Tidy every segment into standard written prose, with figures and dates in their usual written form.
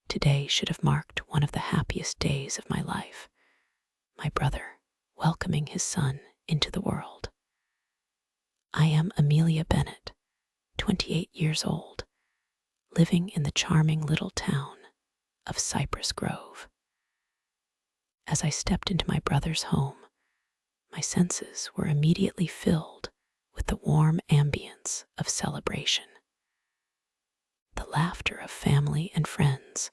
Today should have marked one of the happiest days of my life. My brother welcoming his son into the world. I am Amelia Bennett, 28 years old, living in the charming little town of Cypress Grove. As I stepped into my brother's home, my senses were immediately filled with the warm ambience of celebration. The laughter of family and friends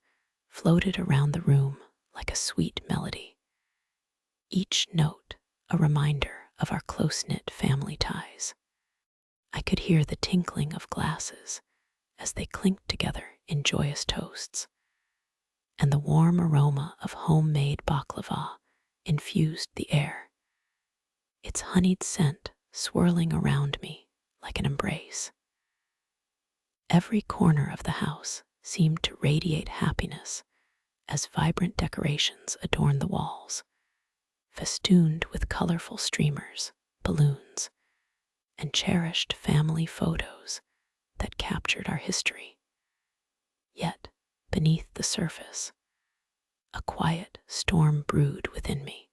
floated around the room like a sweet melody, each note a reminder of our close-knit family ties. I could hear the tinkling of glasses as they clinked together in joyous toasts, and the warm aroma of homemade baklava infused the air, its honeyed scent swirling around me like an embrace. Every corner of the house seemed to radiate happiness as vibrant decorations adorned the walls, festooned with colorful streamers, balloons, and cherished family photos that captured our history. Yet, beneath the surface, a quiet storm brewed within me.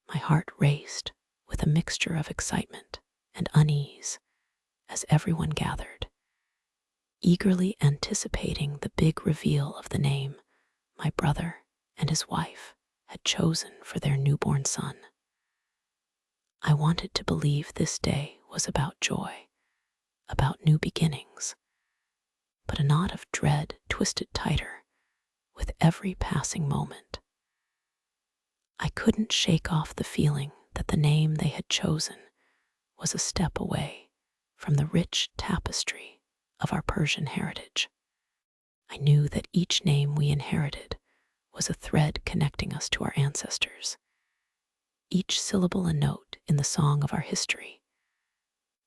My heart raced with a mixture of excitement and unease as everyone gathered, eagerly anticipating the big reveal of the name my brother and his wife had chosen for their newborn son. I wanted to believe this day was about joy, about new beginnings, but a knot of dread twisted tighter with every passing moment. I couldn't shake off the feeling that the name they had chosen was a step away from the rich tapestry of our Persian heritage. I knew that each name we inherited was a thread connecting us to our ancestors, each syllable a note in the song of our history,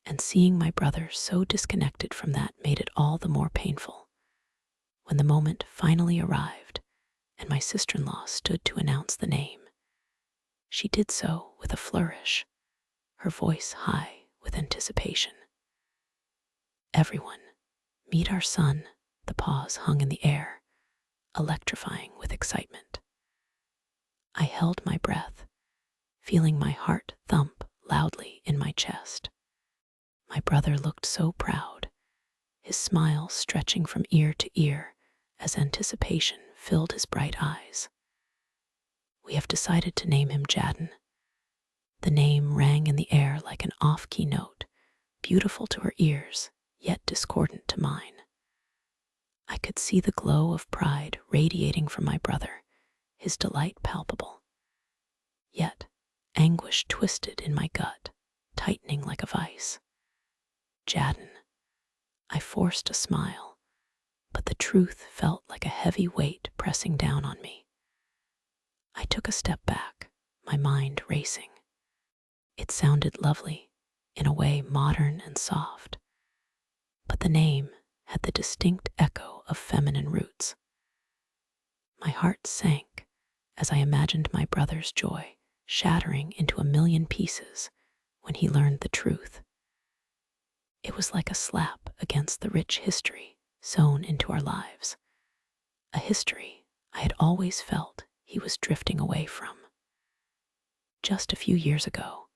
and seeing my brother so disconnected from that made it all the more painful. When the moment finally arrived and my sister-in-law stood to announce the name, she did so with a flourish, her voice high with anticipation. "Everyone, meet our son." The pause hung in the air, electrifying with excitement. I held my breath, feeling my heart thump loudly in my chest. My brother looked so proud, his smile stretching from ear to ear as anticipation filled his bright eyes. "We have decided to name him Jadon." The name rang in the air like an off-key note, beautiful to her ears, yet discordant to mine. I could see the glow of pride radiating from my brother, his delight palpable. Yet, anguish twisted in my gut, tightening like a vice. Jadon. I forced a smile, but the truth felt like a heavy weight pressing down on me. I took a step back, my mind racing. It sounded lovely, in a way modern and soft, but the name had the distinct echo of feminine roots. My heart sank as I imagined my brother's joy shattering into a million pieces when he learned the truth. It was like a slap against the rich history sewn into our lives, a history I had always felt he was drifting away from. Just a few years ago,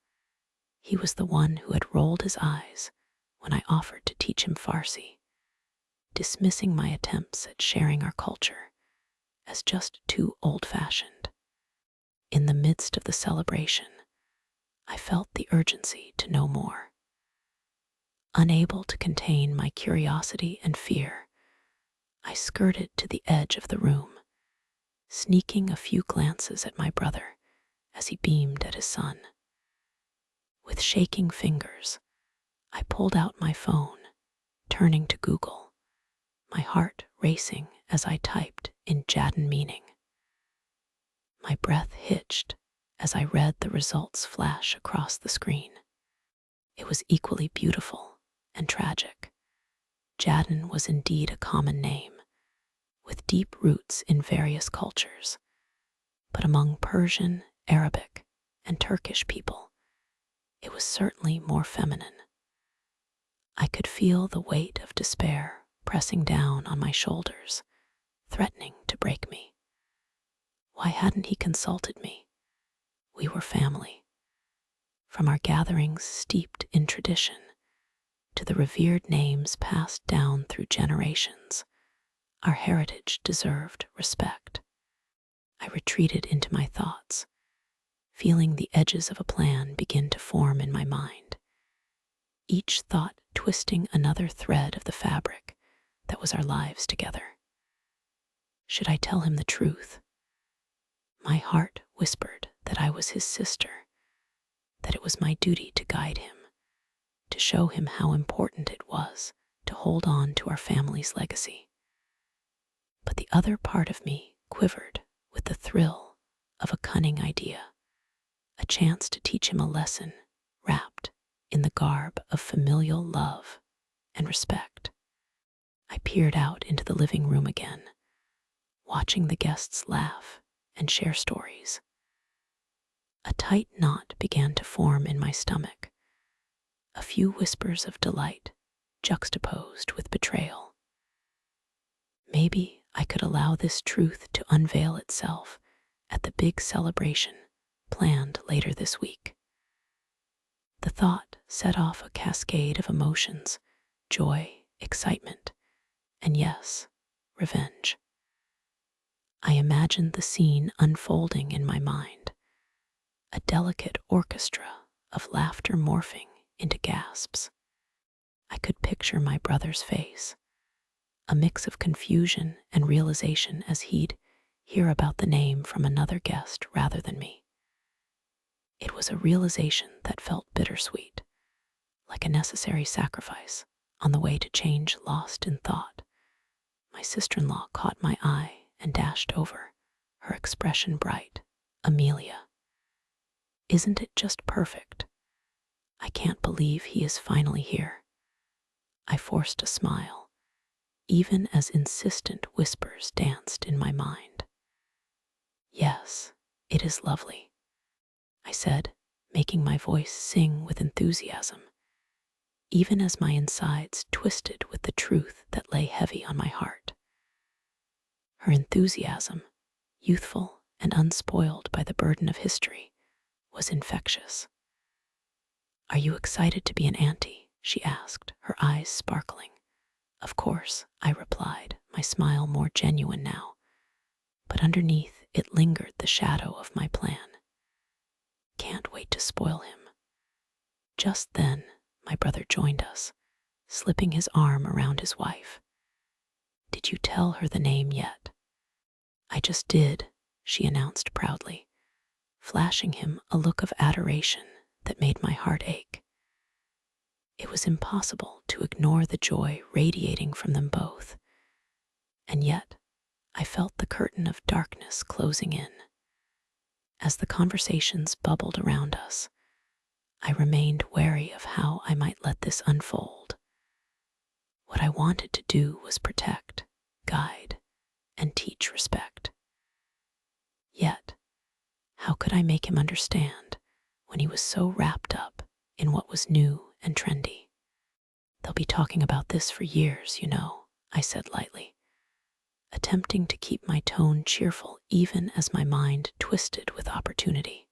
he was the one who had rolled his eyes when I offered to teach him Farsi, dismissing my attempts at sharing our culture as just too old-fashioned. In the midst of the celebration, I felt the urgency to know more. Unable to contain my curiosity and fear, I skirted to the edge of the room, sneaking a few glances at my brother as he beamed at his son. With shaking fingers, I pulled out my phone, turning to Google, my heart racing as I typed in Jadon meaning. My breath hitched as I read the results flash across the screen. It was equally beautiful and tragic. Jadon was indeed a common name, with deep roots in various cultures, but among Persian, Arabic, and Turkish people, it was certainly more feminine. I could feel the weight of despair pressing down on my shoulders, threatening to hadn't he consulted me? We were family. From our gatherings steeped in tradition to the revered names passed down through generations, our heritage deserved respect. I retreated into my thoughts, feeling the edges of a plan begin to form in my mind, each thought twisting another thread of the fabric that was our lives together. Should I tell him the truth? My heart whispered that I was his sister, that it was my duty to guide him, to show him how important it was to hold on to our family's legacy. But the other part of me quivered with the thrill of a cunning idea, a chance to teach him a lesson wrapped in the garb of familial love and respect. I peered out into the living room again, watching the guests laugh and share stories. A tight knot began to form in my stomach, a few whispers of delight juxtaposed with betrayal. Maybe I could allow this truth to unveil itself at the big celebration planned later this week. The thought set off a cascade of emotions: joy, excitement, and yes, revenge. I imagined the scene unfolding in my mind, a delicate orchestra of laughter morphing into gasps. I could picture my brother's face, a mix of confusion and realization as he'd hear about the name from another guest rather than me. It was a realization that felt bittersweet, like a necessary sacrifice on the way to change lost in thought. My sister-in-law caught my eye and dashed over, her expression bright. "Amelia, isn't it just perfect? I can't believe he is finally here." I forced a smile, even as insistent whispers danced in my mind. "Yes, it is lovely," I said, making my voice sing with enthusiasm, even as my insides twisted with the truth that lay heavy on my heart. Her enthusiasm, youthful and unspoiled by the burden of history, was infectious. "Are you excited to be an auntie?" she asked, her eyes sparkling. "Of course," I replied, my smile more genuine now, but underneath it lingered the shadow of my plan. "Can't wait to spoil him." Just then, my brother joined us, slipping his arm around his wife. "Did you tell her the name yet?" "I just did," she announced proudly, flashing him a look of adoration that made my heart ache. It was impossible to ignore the joy radiating from them both, and yet I felt the curtain of darkness closing in. As the conversations bubbled around us, I remained wary of how I might let this unfold. What I wanted to do was protect, guide, and teach respect. Yet, how could I make him understand when he was so wrapped up in what was new and trendy? "They'll be talking about this for years, you know," I said lightly, attempting to keep my tone cheerful even as my mind twisted with opportunity.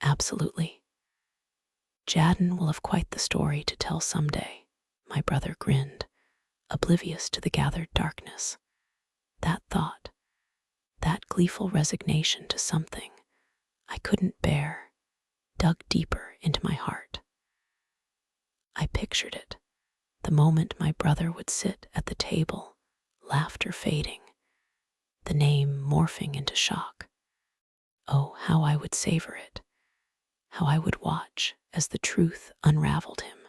"Absolutely. Jadden will have quite the story to tell someday," my brother grinned, oblivious to the gathered darkness. That thought, that gleeful resignation to something I couldn't bear, dug deeper into my heart. I pictured it, the moment my brother would sit at the table, laughter fading, the name morphing into shock. Oh, how I would savor it, how I would watch as the truth unraveled him.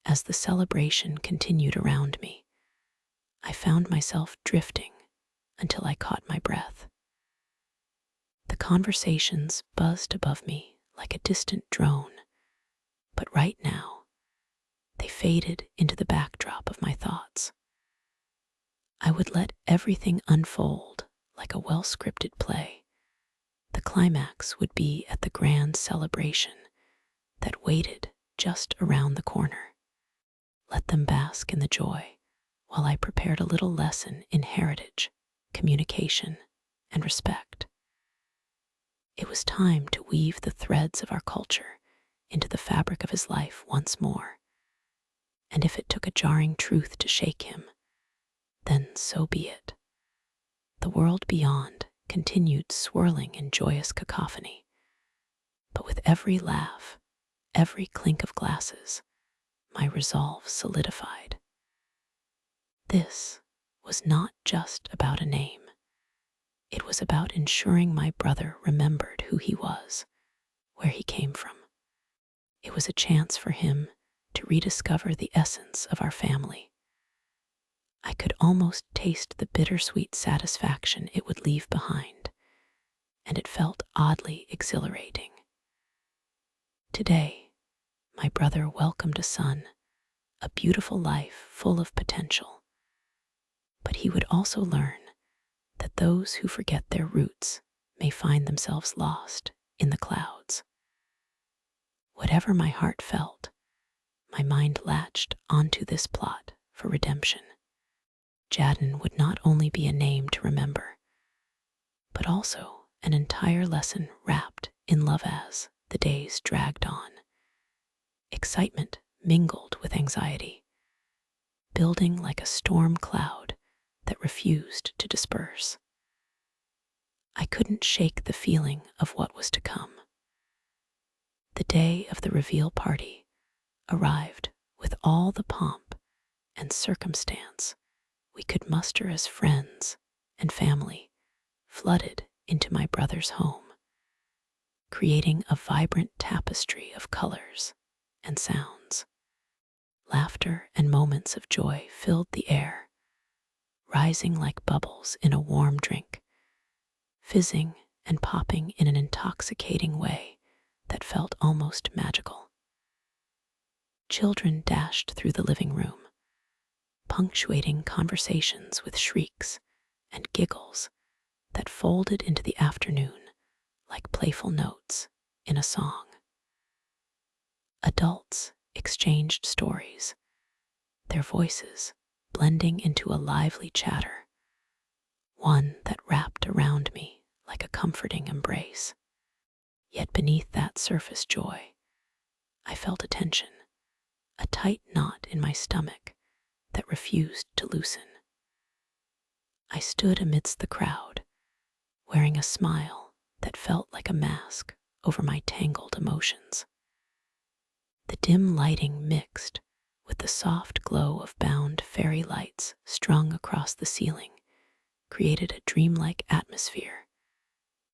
As the celebration continued around me, I found myself drifting until I caught my breath. The conversations buzzed above me like a distant drone, but right now, they faded into the backdrop of my thoughts. I would let everything unfold like a well-scripted play. The climax would be at the grand celebration that waited just around the corner. Let them bask in the joy while I prepared a little lesson in heritage, communication, and respect. It was time to weave the threads of our culture into the fabric of his life once more, and if it took a jarring truth to shake him, then so be it. The world beyond continued swirling in joyous cacophony, but with every laugh, every clink of glasses, my resolve solidified. This was not just about a name. It was about ensuring my brother remembered who he was, where he came from. It was a chance for him to rediscover the essence of our family. I could almost taste the bittersweet satisfaction it would leave behind, and it felt oddly exhilarating. Today, my brother welcomed a son, a beautiful life full of potential. But he would also learn that those who forget their roots may find themselves lost in the clouds. Whatever my heart felt, my mind latched onto this plot for redemption. Jadden would not only be a name to remember, but also an entire lesson wrapped in love as the days dragged on. Excitement mingled with anxiety, building like a storm cloud that refused to disperse. I couldn't shake the feeling of what was to come. The day of the reveal party arrived with all the pomp and circumstance we could muster as friends and family flooded into my brother's home, creating a vibrant tapestry of colors and sounds. Laughter and moments of joy filled the air, rising like bubbles in a warm drink, fizzing and popping in an intoxicating way that felt almost magical. Children dashed through the living room, punctuating conversations with shrieks and giggles that folded into the afternoon like playful notes in a song. Adults exchanged stories, their voices blending into a lively chatter, one that wrapped around me like a comforting embrace. Yet beneath that surface joy, I felt a tension, a tight knot in my stomach that refused to loosen. I stood amidst the crowd, wearing a smile that felt like a mask over my tangled emotions. The dim lighting mixed with the soft glow of bound fairy lights strung across the ceiling created a dreamlike atmosphere,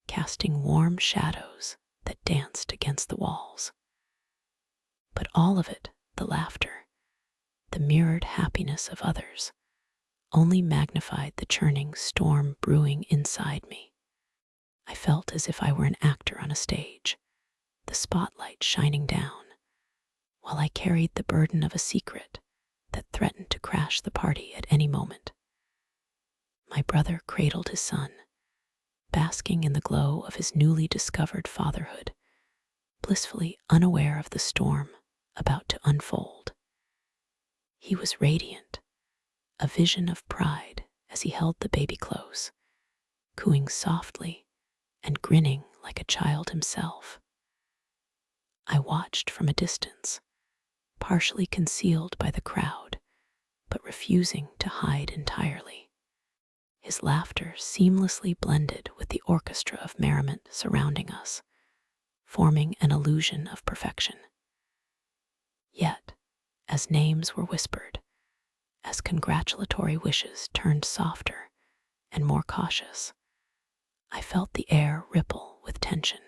casting warm shadows that danced against the walls. But all of it, the laughter, the mirrored happiness of others, only magnified the churning storm brewing inside me. I felt as if I were an actor on a stage, the spotlight shining down, while I carried the burden of a secret that threatened to crash the party at any moment. My brother cradled his son, basking in the glow of his newly discovered fatherhood, blissfully unaware of the storm about to unfold. He was radiant, a vision of pride as he held the baby close, cooing softly and grinning like a child himself. I watched from a distance, partially concealed by the crowd, but refusing to hide entirely. His laughter seamlessly blended with the orchestra of merriment surrounding us, forming an illusion of perfection. Yet, as names were whispered, as congratulatory wishes turned softer and more cautious, I felt the air ripple with tension,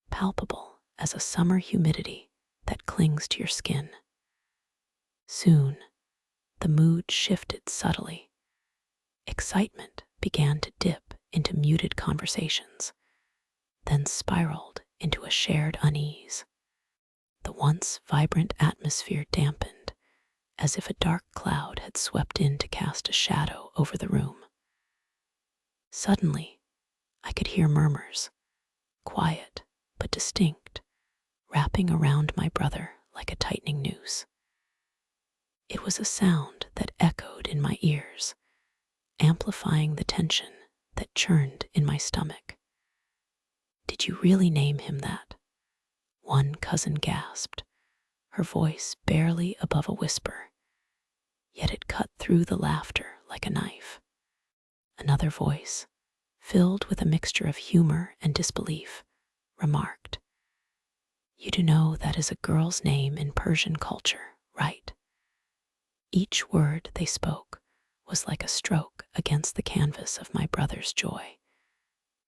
palpable as a summer humidity that clings to your skin. Soon, the mood shifted subtly. Excitement began to dip into muted conversations, then spiraled into a shared unease. The once vibrant atmosphere dampened, as if a dark cloud had swept in to cast a shadow over the room. Suddenly, I could hear murmurs, quiet but distinct, wrapping around my brother like a tightening noose. It was a sound that echoed in my ears, amplifying the tension that churned in my stomach. "Did you really name him that?" one cousin gasped, her voice barely above a whisper, yet it cut through the laughter like a knife. Another voice, filled with a mixture of humor and disbelief, remarked, "You do know that is a girl's name in Persian culture, right?" Each word they spoke was like a stroke against the canvas of my brother's joy,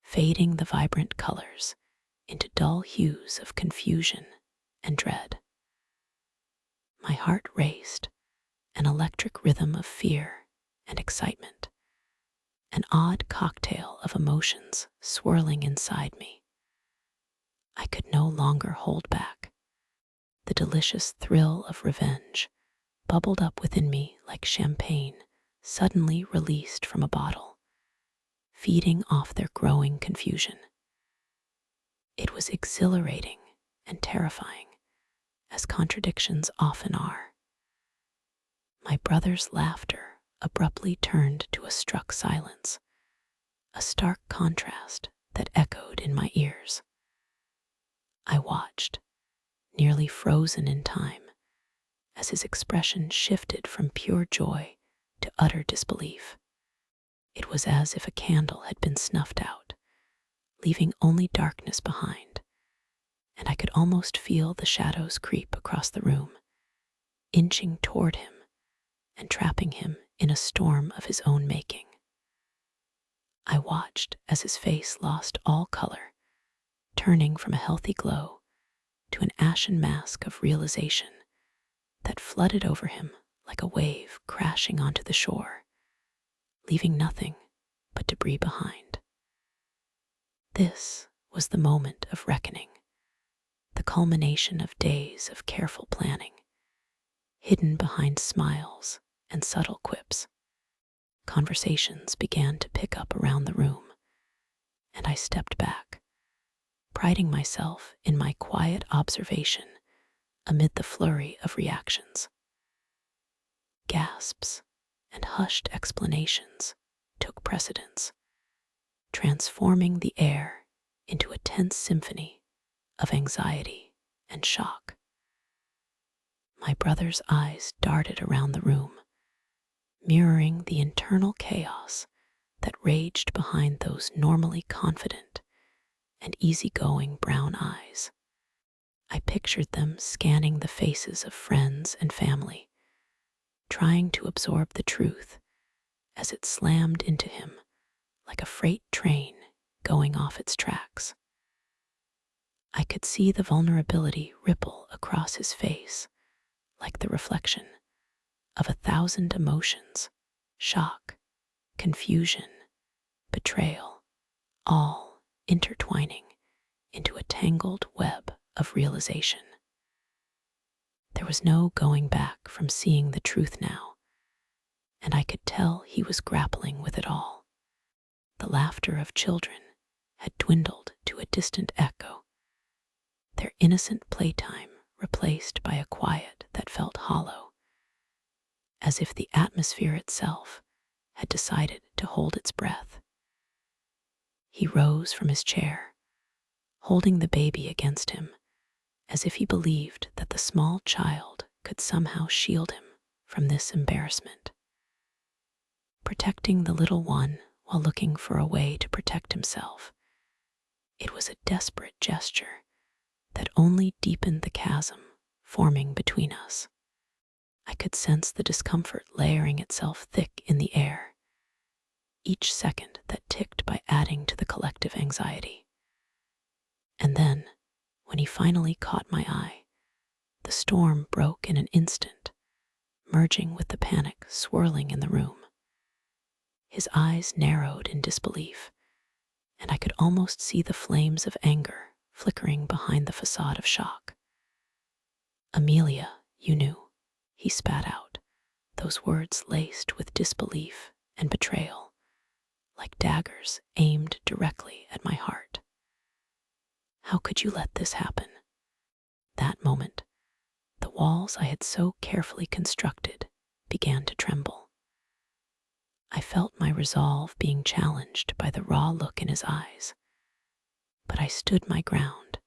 fading the vibrant colors into dull hues of confusion and dread. My heart raced, an electric rhythm of fear and excitement, an odd cocktail of emotions swirling inside me. I could no longer hold back. The delicious thrill of revenge bubbled up within me like champagne suddenly released from a bottle, feeding off their growing confusion. It was exhilarating and terrifying, as contradictions often are. My brother's laughter abruptly turned to a struck silence, a stark contrast that echoed in my ears. I watched, nearly frozen in time, as his expression shifted from pure joy to utter disbelief. It was as if a candle had been snuffed out, leaving only darkness behind, and I could almost feel the shadows creep across the room, inching toward him and trapping him in a storm of his own making. I watched as his face lost all color, turning from a healthy glow to an ashen mask of realization that flooded over him like a wave crashing onto the shore, leaving nothing but debris behind. This was the moment of reckoning, the culmination of days of careful planning, hidden behind smiles and subtle quips. Conversations began to pick up around the room, and I stepped back, priding myself in my quiet observation amid the flurry of reactions. Gasps and hushed explanations took precedence, transforming the air into a tense symphony of anxiety and shock. My brother's eyes darted around the room, mirroring the internal chaos that raged behind those normally confident and easygoing brown eyes. I pictured them scanning the faces of friends and family, trying to absorb the truth as it slammed into him like a freight train going off its tracks. I could see the vulnerability ripple across his face like the reflection of 1,000 emotions: shock, confusion, betrayal, all intertwining into a tangled web of realization. There was no going back from seeing the truth now, and I could tell he was grappling with it all. The laughter of children had dwindled to a distant echo, their innocent playtime replaced by a quiet that felt hollow, as if the atmosphere itself had decided to hold its breath. He rose from his chair, holding the baby against him, as if he believed that the small child could somehow shield him from this embarrassment. Protecting the little one while looking for a way to protect himself, it was a desperate gesture that only deepened the chasm forming between us. I could sense the discomfort layering itself thick in the air, each second that ticked by adding to the collective anxiety. And then, when he finally caught my eye, the storm broke in an instant, merging with the panic swirling in the room. His eyes narrowed in disbelief, and I could almost see the flames of anger flickering behind the facade of shock. "Amelia, you knew," he spat out, those words laced with disbelief and betrayal, like daggers aimed directly at my heart. How could you let this happen? That moment, the walls I had so carefully constructed began to tremble. I felt my resolve being challenged by the raw look in his eyes, but I stood my ground,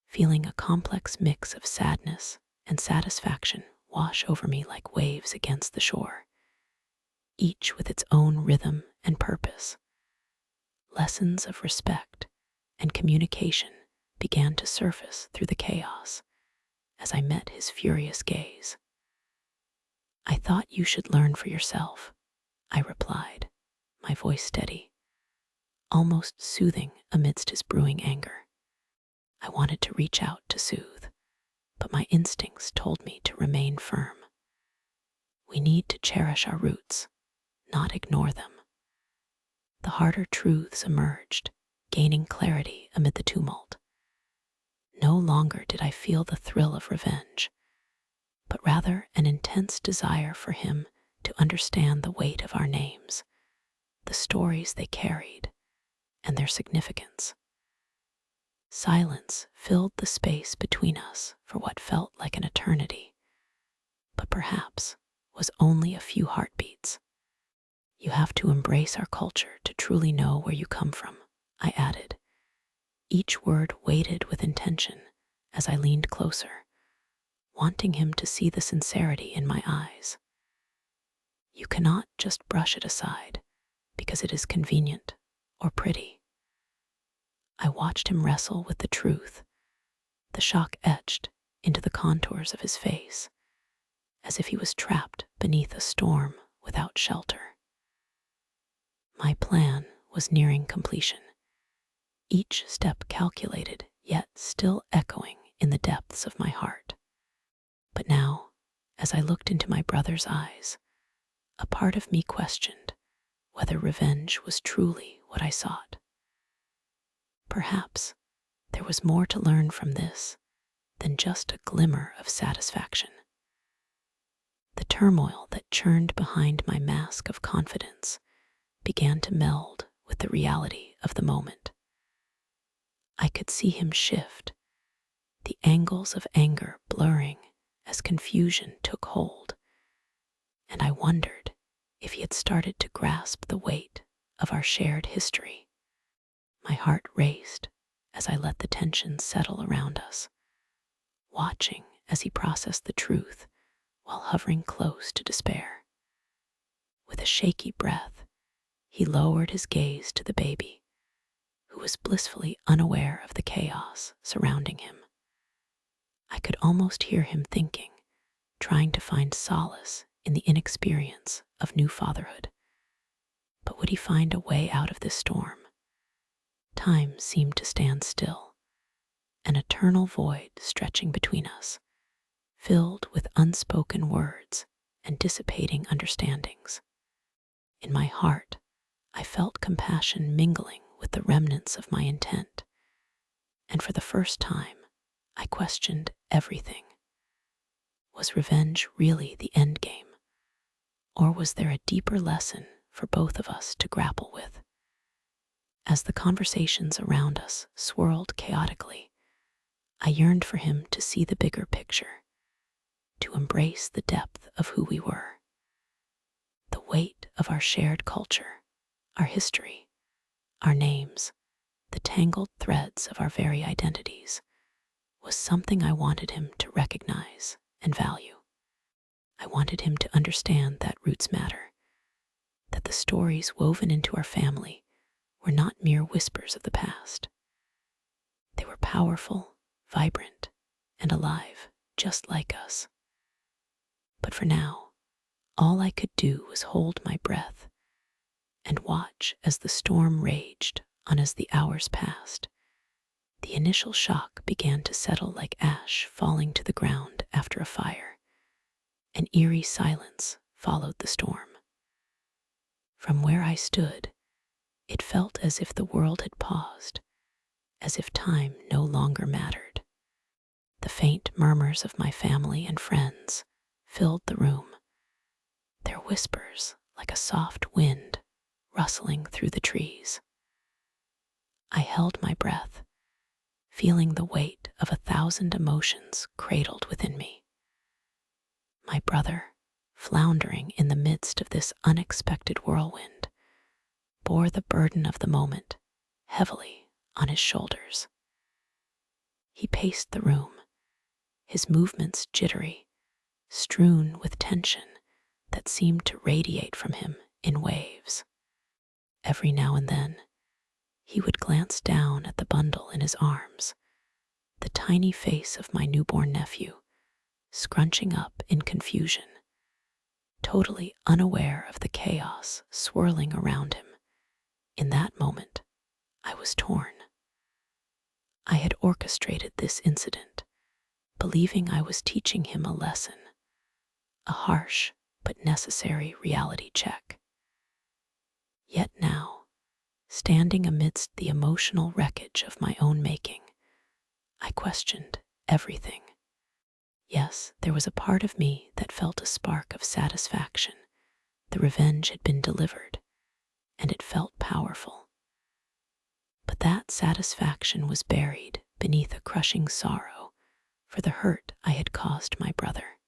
feeling a complex mix of sadness and satisfaction wash over me like waves against the shore, each with its own rhythm and purpose. Lessons of respect and communication began to surface through the chaos as I met his furious gaze. "I thought you should learn for yourself," I replied, my voice steady, almost soothing amidst his brewing anger. I wanted to reach out to soothe, but my instincts told me to remain firm. We need to cherish our roots, not ignore them. The harder truths emerged, gaining clarity amid the tumult. No longer did I feel the thrill of revenge, but rather an intense desire for him to understand the weight of our names, the stories they carried, and their significance. Silence filled the space between us for what felt like an eternity, but perhaps was only a few heartbeats. "You have to embrace our culture to truly know where you come from," I added, each word weighted with intention as I leaned closer, wanting him to see the sincerity in my eyes. "You cannot just brush it aside because it is convenient or pretty." I watched him wrestle with the truth, the shock etched into the contours of his face, as if he was trapped beneath a storm without shelter. My plan was nearing completion, each step calculated yet still echoing in the depths of my heart. But now, as I looked into my brother's eyes, a part of me questioned whether revenge was truly what I sought. Perhaps there was more to learn from this than just a glimmer of satisfaction. The turmoil that churned behind my mask of confidence began to meld with the reality of the moment. I could see him shift, the angles of anger blurring as confusion took hold, and I wondered if he had started to grasp the weight of our shared history. My heart raced as I let the tension settle around us, watching as he processed the truth while hovering close to despair. With a shaky breath, he lowered his gaze to the baby, who was blissfully unaware of the chaos surrounding him. I could almost hear him thinking, trying to find solace in the inexperience of new fatherhood. But would he find a way out of this storm? Time seemed to stand still, an eternal void stretching between us, filled with unspoken words and dissipating understandings. In my heart, I felt compassion mingling with the remnants of my intent, and for the first time, I questioned everything. Was revenge really the end game, or was there a deeper lesson for both of us to grapple with? As the conversations around us swirled chaotically, I yearned for him to see the bigger picture, to embrace the depth of who we were. The weight of our shared culture, our history, our names, the tangled threads of our very identities, was something I wanted him to recognize and value. I wanted him to understand that roots matter, that the stories woven into our family were not mere whispers of the past. They were powerful, vibrant, and alive, just like us. But for now, all I could do was hold my breath and watch as the storm raged on as the hours passed. The initial shock began to settle like ash falling to the ground after a fire. An eerie silence followed the storm. From where I stood, it felt as if the world had paused, as if time no longer mattered. The faint murmurs of my family and friends filled the room, their whispers like a soft wind rustling through the trees. I held my breath, feeling the weight of 1,000 emotions cradled within me. My brother, floundering in the midst of this unexpected whirlwind, bore the burden of the moment heavily on his shoulders. He paced the room, his movements jittery, strewn with tension that seemed to radiate from him in waves. Every now and then, he would glance down at the bundle in his arms, the tiny face of my newborn nephew, scrunching up in confusion, totally unaware of the chaos swirling around him. In that moment, I was torn. I had orchestrated this incident, believing I was teaching him a lesson, a harsh but necessary reality check. Yet now, standing amidst the emotional wreckage of my own making, I questioned everything. Yes, there was a part of me that felt a spark of satisfaction. The revenge had been delivered, and it felt powerful. But that satisfaction was buried beneath a crushing sorrow for the hurt I had caused my brother.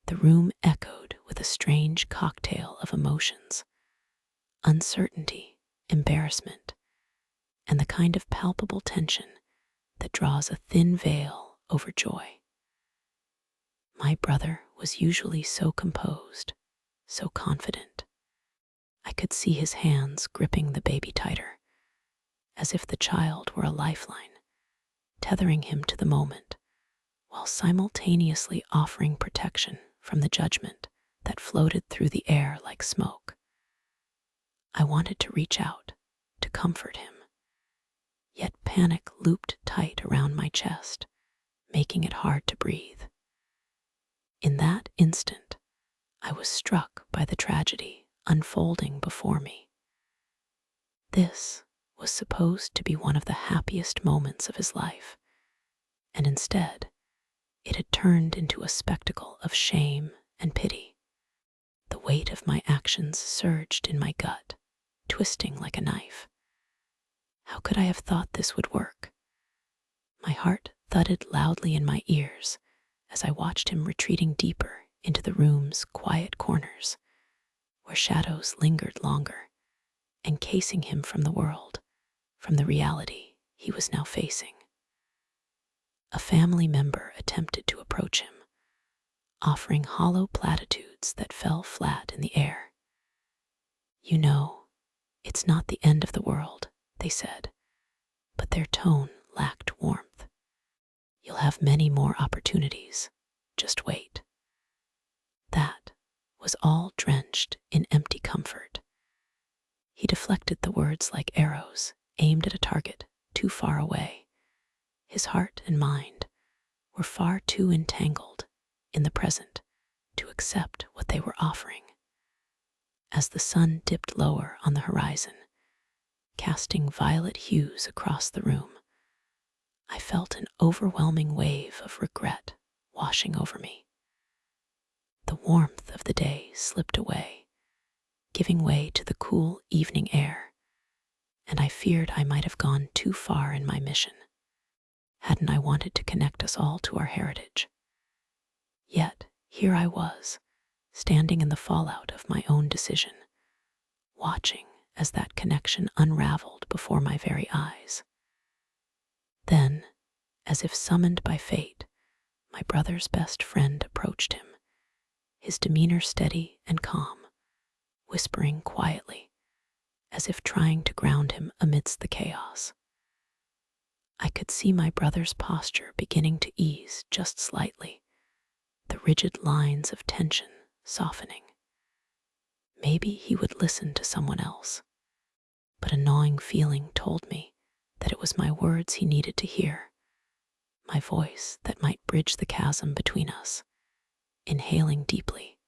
The room echoed with a strange cocktail of emotions: uncertainty, embarrassment, and the kind of palpable tension that draws a thin veil over joy. My brother was usually so composed, so confident. I could see his hands gripping the baby tighter, as if the child were a lifeline, tethering him to the moment, while simultaneously offering protection from the judgment that floated through the air like smoke. I wanted to reach out, to comfort him, yet panic looped tight around my chest, making it hard to breathe. In that instant, I was struck by the tragedy unfolding before me. This was supposed to be one of the happiest moments of his life, and instead, it had turned into a spectacle of shame and pity. The weight of my actions surged in my gut, twisting like a knife. How could I have thought this would work? My heart thudded loudly in my ears as I watched him retreating deeper into the room's quiet corners, where shadows lingered longer, encasing him from the world, from the reality he was now facing. A family member attempted to approach him, offering hollow platitudes that fell flat in the air. "You know, it's not the end of the world," they said, but their tone lacked warmth. "You'll have many more opportunities. Just wait." That was all drenched in empty comfort. He deflected the words like arrows aimed at a target too far away. His heart and mind were far too entangled in the present to accept what they were offering. As the sun dipped lower on the horizon, casting violet hues across the room, I felt an overwhelming wave of regret washing over me. The warmth of the day slipped away, giving way to the cool evening air, and I feared I might have gone too far in my mission. Hadn't I wanted to connect us all to our heritage? Yet here I was, standing in the fallout of my own decision, watching as that connection unraveled before my very eyes. Then, as if summoned by fate, my brother's best friend approached him, his demeanor steady and calm, whispering quietly, as if trying to ground him amidst the chaos. I could see my brother's posture beginning to ease just slightly, the rigid lines of tension softening. Maybe he would listen to someone else, but a gnawing feeling told me that it was my words he needed to hear, my voice that might bridge the chasm between us. Inhaling deeply,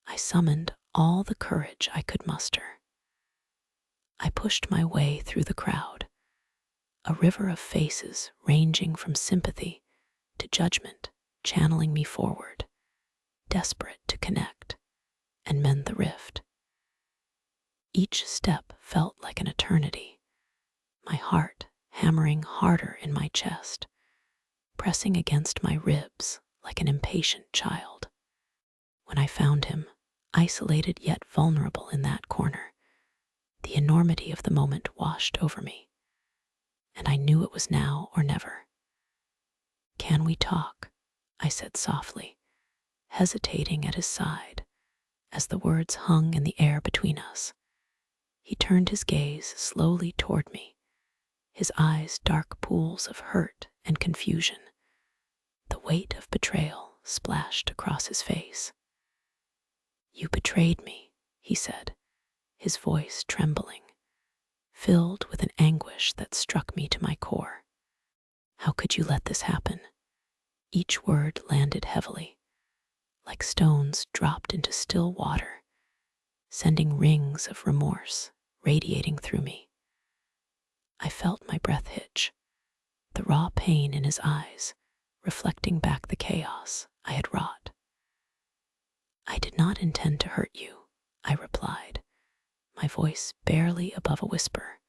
I summoned all the courage I could muster. I pushed my way through the crowd, a river of faces ranging from sympathy to judgment channeling me forward, desperate to connect and mend the rift. Each step felt like an eternity, my heart hammering harder in my chest, pressing against my ribs like an impatient child. When I found him, isolated yet vulnerable in that corner, the enormity of the moment washed over me, and I knew it was now or never. "Can we talk?" I said softly, hesitating at his side as the words hung in the air between us. He turned his gaze slowly toward me, his eyes dark pools of hurt and confusion. The weight of betrayal splashed across his face. "You betrayed me," he said, his voice trembling, filled with an anguish that struck me to my core. "How could you let this happen?" Each word landed heavily, like stones dropped into still water, sending rings of remorse radiating through me. I felt my breath hitch, the raw pain in his eyes reflecting back the chaos I had wrought. "I did not intend to hurt you," I replied, my voice barely above a whisper,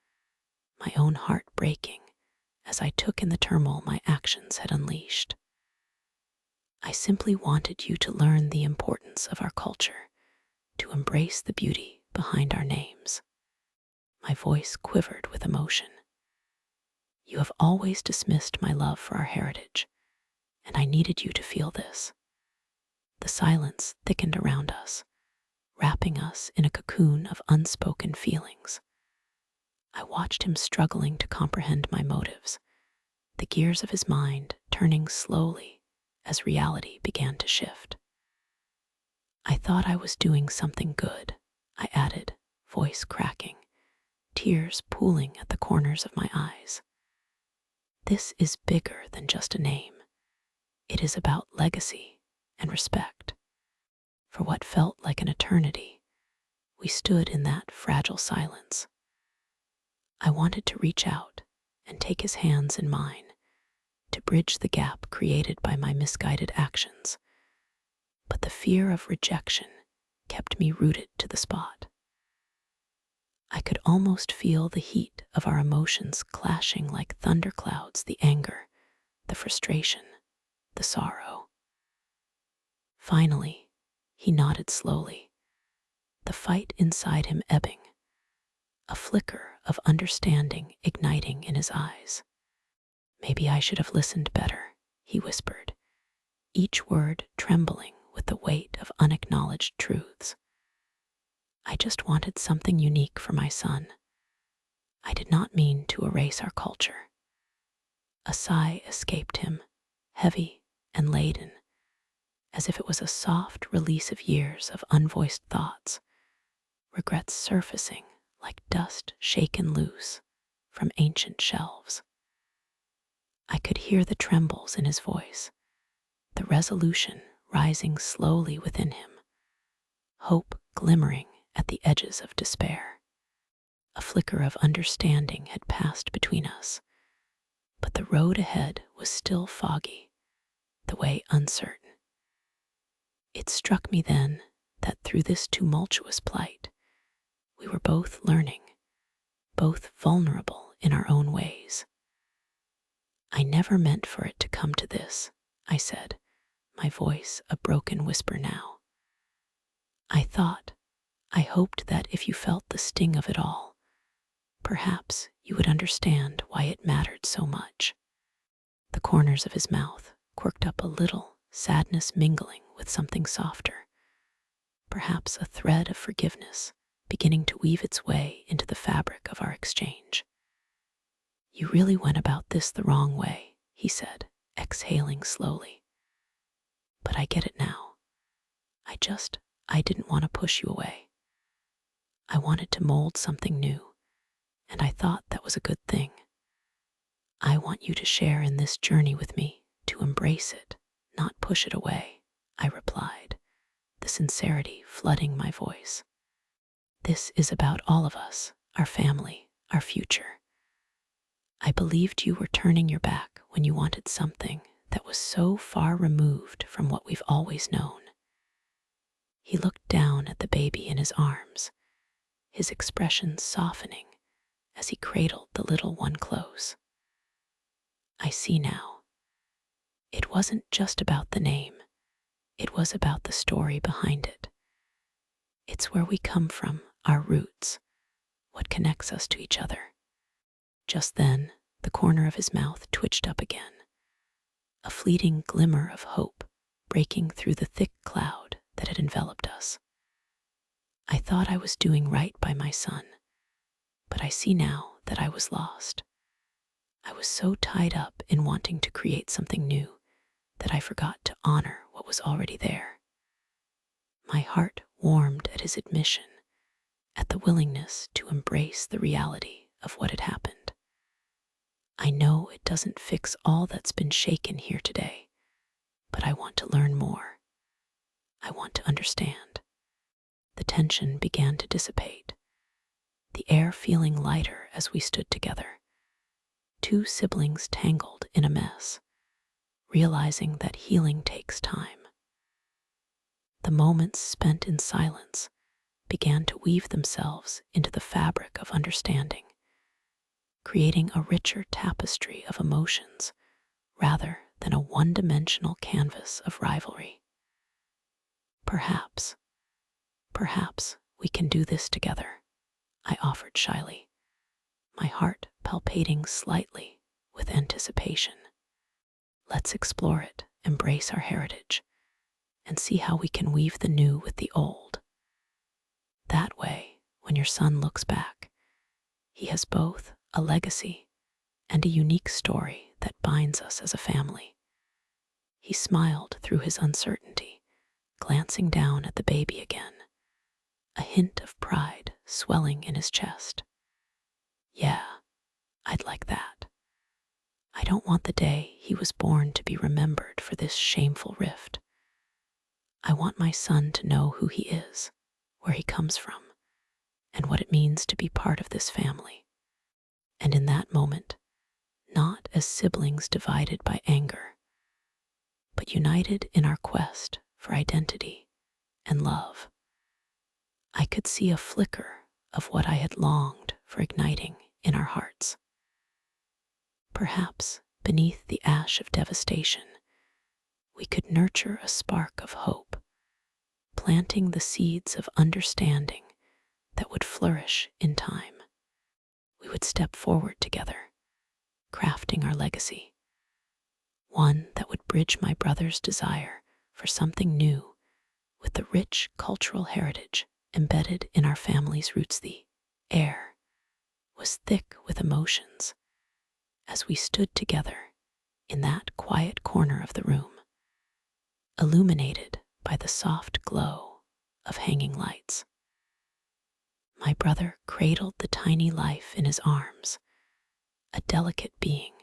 my own heart breaking as I took in the turmoil my actions had unleashed. "I simply wanted you to learn the importance of our culture, to embrace the beauty behind our names." My voice quivered with emotion. "You have always dismissed my love for our heritage, and I needed you to feel this." The silence thickened around us, wrapping us in a cocoon of unspoken feelings. I watched him struggling to comprehend my motives, the gears of his mind turning slowly as reality began to shift. "I thought I was doing something good," I added, voice cracking, tears pooling at the corners of my eyes. "This is bigger than just a name. It is about legacy and respect." For what felt like an eternity, we stood in that fragile silence. I wanted to reach out and take his hands in mine, to bridge the gap created by my misguided actions, but the fear of rejection kept me rooted to the spot. I could almost feel the heat of our emotions clashing like thunderclouds, the anger, the frustration, the sorrow. Finally, he nodded slowly, the fight inside him ebbing, a flicker of understanding igniting in his eyes. "Maybe I should have listened better," he whispered, each word trembling with the weight of unacknowledged truths. "I just wanted something unique for my son. I did not mean to erase our culture." A sigh escaped him, heavy and laden, as if it was a soft release of years of unvoiced thoughts, regrets surfacing like dust shaken loose from ancient shelves. I could hear the trembles in his voice, the resolution rising slowly within him, hope glimmering at the edges of despair. A flicker of understanding had passed between us, but the road ahead was still foggy, the way uncertain. It struck me then that through this tumultuous plight, we were both learning, both vulnerable in our own ways. "I never meant for it to come to this," I said, my voice a broken whisper now. I hoped that if you felt the sting of it all, perhaps you would understand why it mattered so much." The corners of his mouth quirked up a little, sadness mingling with something softer, perhaps a thread of forgiveness beginning to weave its way into the fabric of our exchange. "You really went about this the wrong way," he said, exhaling slowly. "But I get it now. I didn't want to push you away. I wanted to mold something new, and I thought that was a good thing. I want you to share in this journey with me, to embrace it, not push it away," I replied, the sincerity flooding my voice. "This is about all of us, our family, our future. I believed you were turning your back when you wanted something that was so far removed from what we've always known." He looked down at the baby in his arms, his expression softening as he cradled the little one close. "I see now. It wasn't just about the name. It was about the story behind it. It's where we come from, our roots, what connects us to each other. Just then, the corner of his mouth twitched up again, a fleeting glimmer of hope breaking through the thick cloud that had enveloped us. I thought I was doing right by my son, but I see now that I was lost. I was so tied up in wanting to create something new that I forgot to honor what was already there. My heart warmed at his admission, at the willingness to embrace the reality of what had happened. I know it doesn't fix all that's been shaken here today, but I want to learn more. I want to understand. The tension began to dissipate, the air feeling lighter as we stood together, two siblings tangled in a mess, realizing that healing takes time. The moments spent in silence began to weave themselves into the fabric of understanding, creating a richer tapestry of emotions rather than a one-dimensional canvas of rivalry. Perhaps we can do this together, I offered shyly, my heart palpitating slightly with anticipation. Let's explore it, embrace our heritage, and see how we can weave the new with the old. That way, when your son looks back, he has both a legacy and a unique story that binds us as a family. He smiled through his uncertainty, glancing down at the baby again, a hint of pride swelling in his chest. Yeah, I'd like that. I don't want the day he was born to be remembered for this shameful rift. I want my son to know who he is, where he comes from, and what it means to be part of this family. And in that moment, not as siblings divided by anger, but united in our quest for identity and love, I could see a flicker of what I had longed for igniting in our hearts. Perhaps beneath the ash of devastation, we could nurture a spark of hope, planting the seeds of understanding that would flourish in time. We would step forward together, crafting our legacy, one that would bridge my brother's desire for something new with the rich cultural heritage embedded in our family's roots. The air was thick with emotions as we stood together in that quiet corner of the room, illuminated by the soft glow of hanging lights. My brother cradled the tiny life in his arms, a delicate being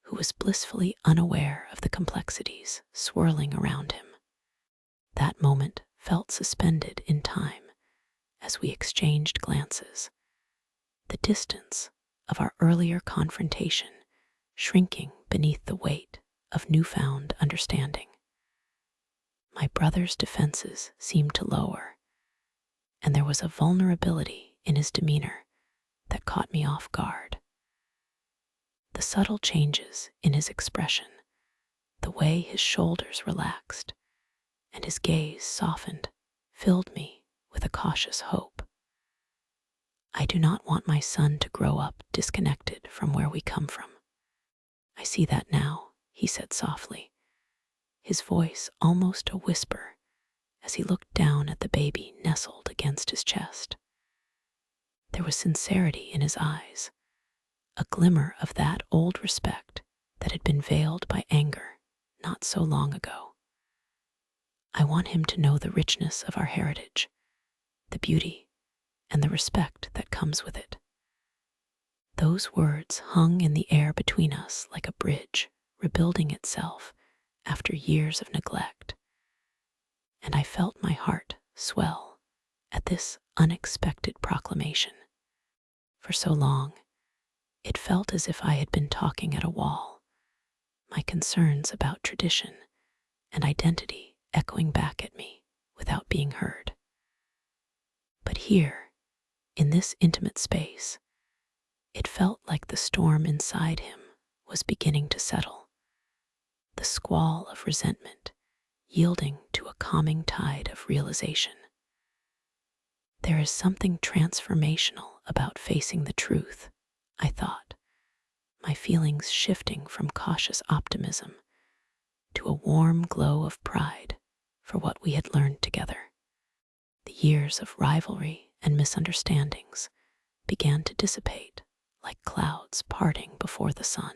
who was blissfully unaware of the complexities swirling around him. That moment felt suspended in time as we exchanged glances, the distance of our earlier confrontation shrinking beneath the weight of newfound understanding. My brother's defenses seemed to lower, and there was a vulnerability in his demeanor that caught me off guard. The subtle changes in his expression, the way his shoulders relaxed and his gaze softened, filled me with a cautious hope. I do not want my son to grow up disconnected from where we come from. I see that now, he said softly, his voice almost a whisper as he looked down at the baby nestled against his chest. There was sincerity in his eyes, a glimmer of that old respect that had been veiled by anger not so long ago. I want him to know the richness of our heritage, the beauty, and the respect that comes with it. Those words hung in the air between us like a bridge rebuilding itself after years of neglect, and I felt my heart swell at this unexpected proclamation. For so long, it felt as if I had been talking at a wall, my concerns about tradition and identity echoing back at me without being heard. But here, in this intimate space, it felt like the storm inside him was beginning to settle. The squall of resentment, yielding to a calming tide of realization. There is something transformational about facing the truth, I thought, my feelings shifting from cautious optimism to a warm glow of pride for what we had learned together. The years of rivalry and misunderstandings began to dissipate like clouds parting before the sun.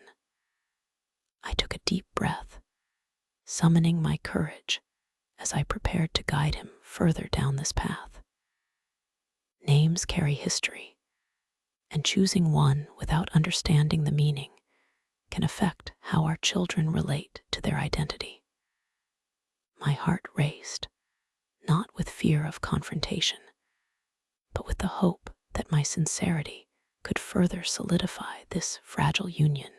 I took a deep breath, summoning my courage as I prepared to guide him further down this path. Names carry history, and choosing one without understanding the meaning can affect how our children relate to their identity. My heart raced, not with fear of confrontation, but with the hope that my sincerity could further solidify this fragile union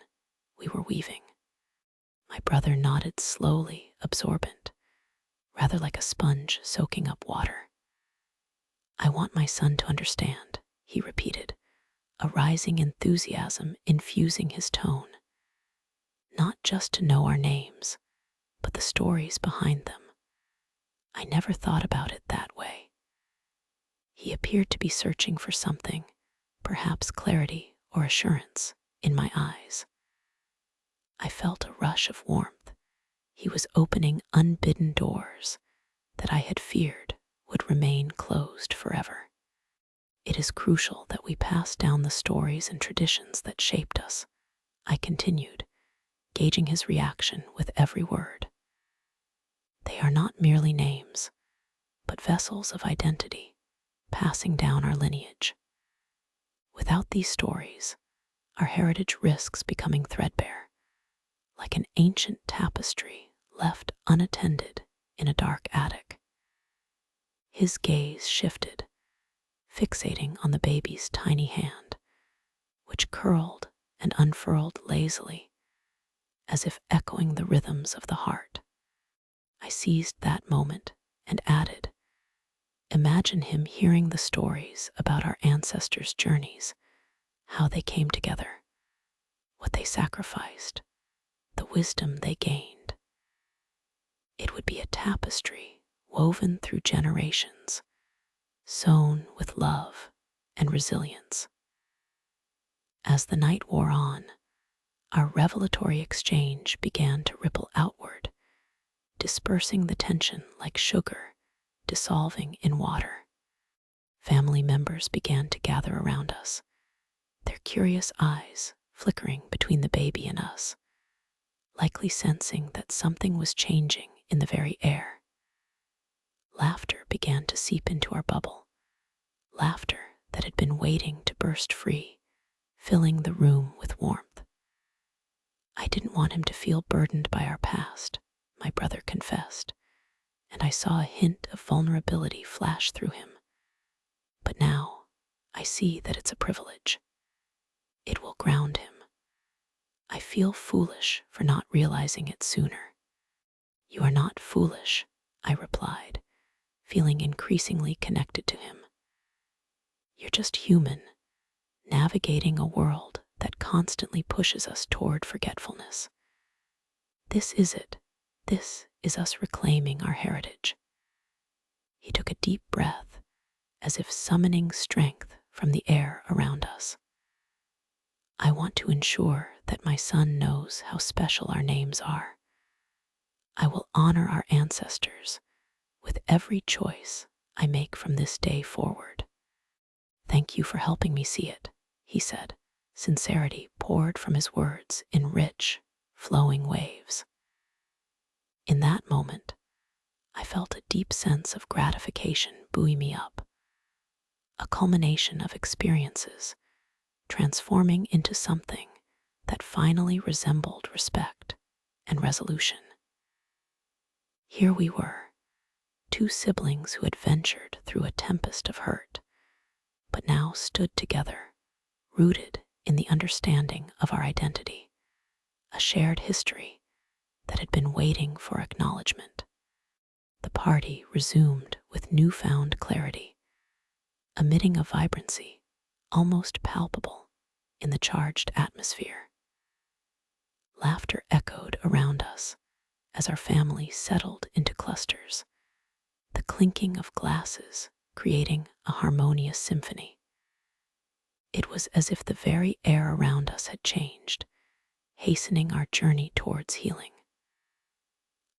we were weaving. My brother nodded slowly, absorbent, rather like a sponge soaking up water. I want my son to understand, he repeated, a rising enthusiasm infusing his tone. Not just to know our names, but the stories behind them. I never thought about it that way. He appeared to be searching for something, perhaps clarity or assurance, in my eyes. I felt a rush of warmth. He was opening unbidden doors that I had feared would remain closed forever. It is crucial that we pass down the stories and traditions that shaped us, I continued, gauging his reaction with every word. They are not merely names, but vessels of identity, passing down our lineage. Without these stories, our heritage risks becoming threadbare, like an ancient tapestry left unattended in a dark attic. His gaze shifted, fixating on the baby's tiny hand, which curled and unfurled lazily, as if echoing the rhythms of the heart. I seized that moment and added, imagine him hearing the stories about our ancestors' journeys, how they came together, what they sacrificed, the wisdom they gained. It would be a tapestry woven through generations, sewn with love and resilience. As the night wore on, our revelatory exchange began to ripple outward, dispersing the tension like sugar dissolving in water. Family members began to gather around us, their curious eyes flickering between the baby and us, likely sensing that something was changing in the very air. Laughter began to seep into our bubble, laughter that had been waiting to burst free, filling the room with warmth. I didn't want him to feel burdened by our past, my brother confessed, and I saw a hint of vulnerability flash through him. But now, I see that it's a privilege. It will ground him. I feel foolish for not realizing it sooner. You are not foolish, I replied, feeling increasingly connected to him. You're just human, navigating a world that constantly pushes us toward forgetfulness. This is it. This is us reclaiming our heritage. He took a deep breath, as if summoning strength from the air around us. I want to ensure that my son knows how special our names are. I will honor our ancestors with every choice I make from this day forward. Thank you for helping me see it, he said. Sincerity poured from his words in rich, flowing waves. In that moment, I felt a deep sense of gratification buoy me up, a culmination of experiences transforming into something that finally resembled respect and resolution. Here we were, two siblings who had ventured through a tempest of hurt, but now stood together, rooted in the understanding of our identity, a shared history that had been waiting for acknowledgement. The party resumed with newfound clarity, emitting a vibrancy almost palpable in the charged atmosphere. Laughter echoed around us as our family settled into clusters, the clinking of glasses creating a harmonious symphony. It was as if the very air around us had changed, hastening our journey towards healing.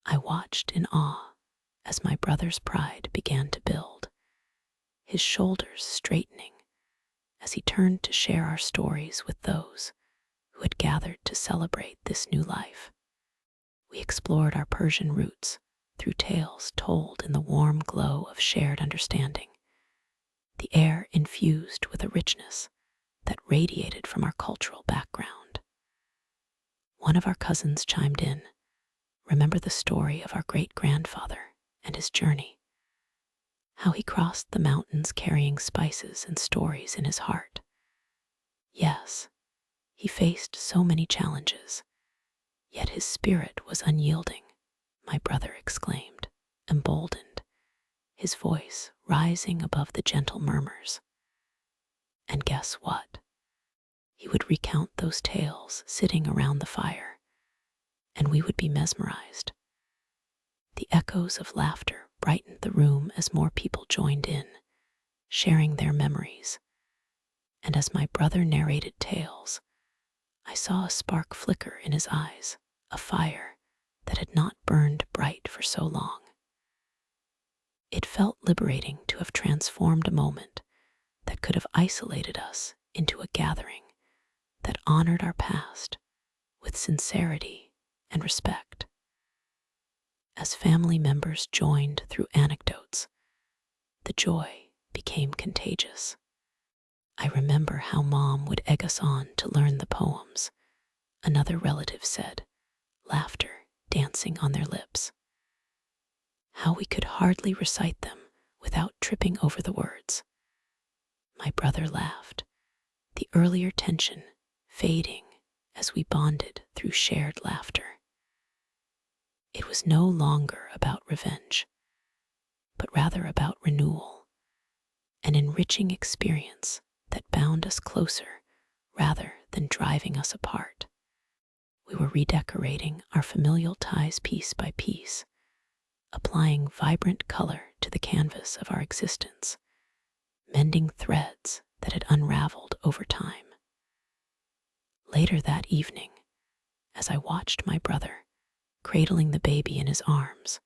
I watched in awe as my brother's pride began to build, his shoulders straightening as he turned to share our stories with those who had gathered to celebrate this new life. We explored our Persian roots through tales told in the warm glow of shared understanding, the air infused with a richness that radiated from our cultural background. One of our cousins chimed in, "Remember the story of our great-grandfather and his journey, how he crossed the mountains carrying spices and stories in his heart. Yes, he faced so many challenges, yet his spirit was unyielding," my brother exclaimed, emboldened, his voice rising above the gentle murmurs. And guess what? He would recount those tales sitting around the fire, and we would be mesmerized. The echoes of laughter brightened the room as more people joined in, sharing their memories. And as my brother narrated tales, I saw a spark flicker in his eyes, a fire that had not burned bright for so long. It felt liberating to have transformed a moment that could have isolated us into a gathering that honored our past with sincerity and respect. As family members joined through anecdotes, the joy became contagious. I remember how Mom would egg us on to learn the poems, another relative said, laughter dancing on their lips. How we could hardly recite them without tripping over the words. My brother laughed, the earlier tension fading as we bonded through shared laughter. It was no longer about revenge, but rather about renewal, an enriching experience that bound us closer rather than driving us apart. We were redecorating our familial ties piece by piece, applying vibrant color to the canvas of our existence, mending threads that had unraveled over time. Later that evening, as I watched my brother cradling the baby in his arms,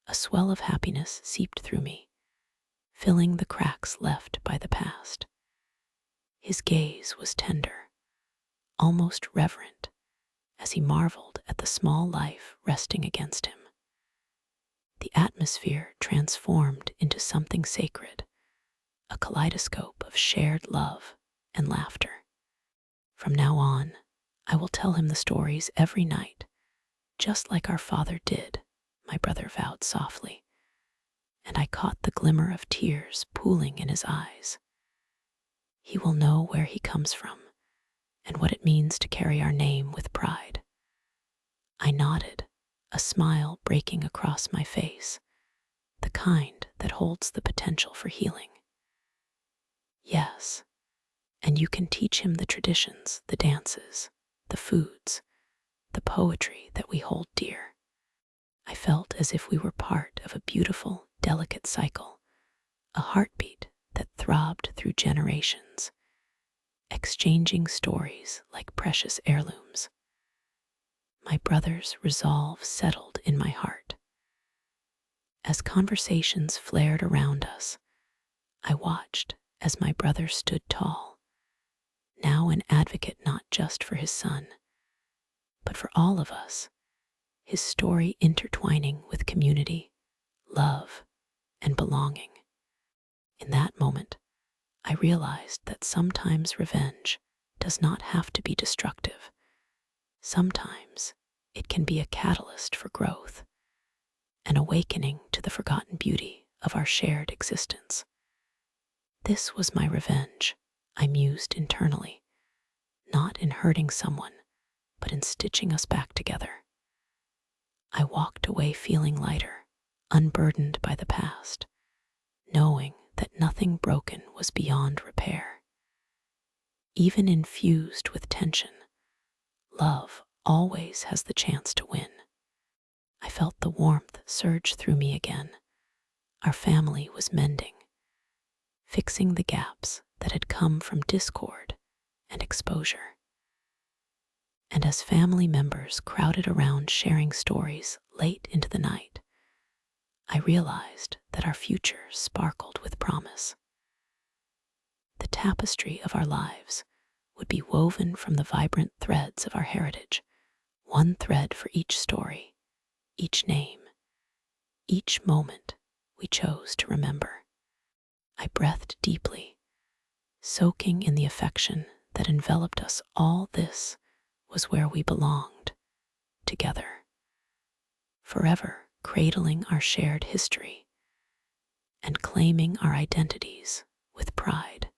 a swell of happiness seeped through me, filling the cracks left by the past. His gaze was tender, almost reverent, as he marveled at the small life resting against him. The atmosphere transformed into something sacred, a kaleidoscope of shared love and laughter. From now on, I will tell him the stories every night, just like our father did, my brother vowed softly, and I caught the glimmer of tears pooling in his eyes. He will know where he comes from and what it means to carry our name with pride. I nodded, a smile breaking across my face, the kind that holds the potential for healing. Yes, and you can teach him the traditions, the dances, the foods, the poetry that we hold dear. I felt as if we were part of a beautiful, delicate cycle, a heartbeat that throbbed through generations, exchanging stories like precious heirlooms. My brother's resolve settled in my heart. As conversations flared around us, I watched as my brother stood tall, now an advocate not just for his son, but for all of us, his story intertwining with community, love, and belonging. In that moment, I realized that sometimes revenge does not have to be destructive. Sometimes it can be a catalyst for growth, an awakening to the forgotten beauty of our shared existence. This was my revenge, I mused internally, not in hurting someone, but in stitching us back together. I walked away feeling lighter, unburdened by the past, knowing that nothing broken was beyond repair. Even infused with tension, love always has the chance to win. I felt the warmth surge through me again. Our family was mending, fixing the gaps that had come from discord and exposure. And as family members crowded around sharing stories late into the night, I realized that our future sparkled with promise. The tapestry of our lives would be woven from the vibrant threads of our heritage, one thread for each story, each name, each moment we chose to remember. I breathed deeply, soaking in the affection that enveloped us all. This was where we belonged, together, forever cradling our shared history and claiming our identities with pride.